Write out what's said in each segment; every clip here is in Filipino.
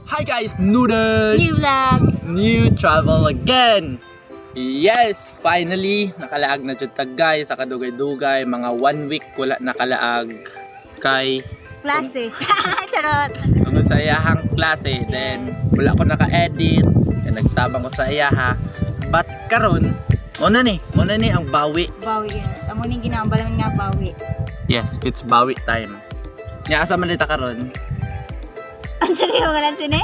Hi guys, noodles! New vlog! New travel again! Yes, finally, nakalaag na jud tag guys sa kadugay-dugay, mga 1 week wala nakalaag kay Klase. Charot! tungod sa iyahang klase. Then wala ko naka-edit, then nagtabang ko sa iyaha. But karon, muna ni ang bawi. Bawi yun. Sa muning ginambal naman nga bawi. Yes, it's bawi time. Nya asa man dita karon? Ang sarili mo lang sini?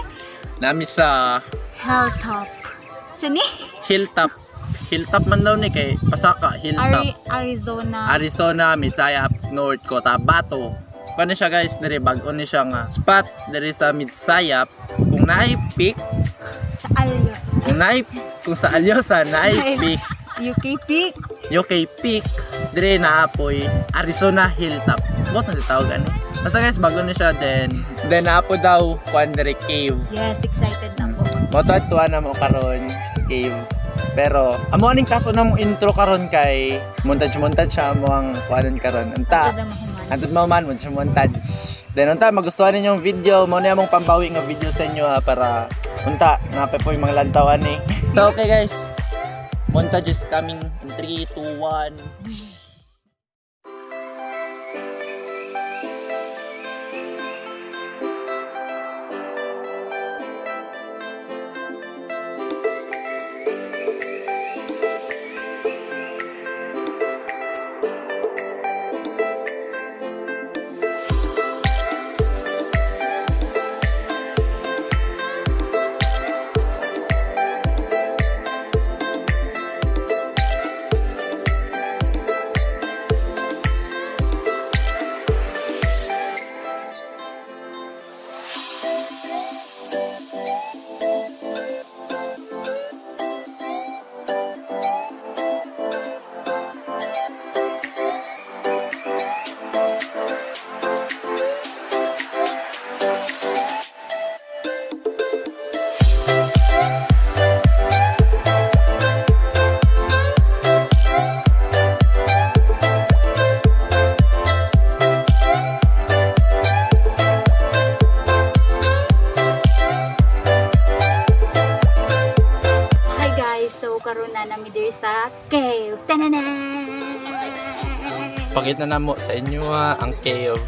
Nami sa Hilltop. Sini? Hilltop. Hilltop man daw ni kay Pasaka, Hilltop. Arizona. Arizona, MIDSAYAP North COTABATO. Kano siya guys, diri bago ni siya nga spot diri sa MIDSAYAP. Kung naay peak, Sa Alyo. kung sa Alyosa naay peak, UK Peak. UK peak, diri naapoy Arizona Hilltop. Bot na tawag ani. Basta guys, bago ni siya then naapo daw kuan diri cave. Yes, excited na po. Moto atuan na mo karon cave. Pero amo aning kaso na mo intro karon kay montage siya mo ang kuanon karon. Unta. Antod mo man montage. Then unta magustuhan ninyo yung video, mo na among pambawi nga video sa inyo ha, para unta nape po yung mga lantawan ni. So okay guys. Montage is coming in 3, 2, 1. So, karon na namin diri sa cave. Tanana! Pakita na mo sa inyo ang cave.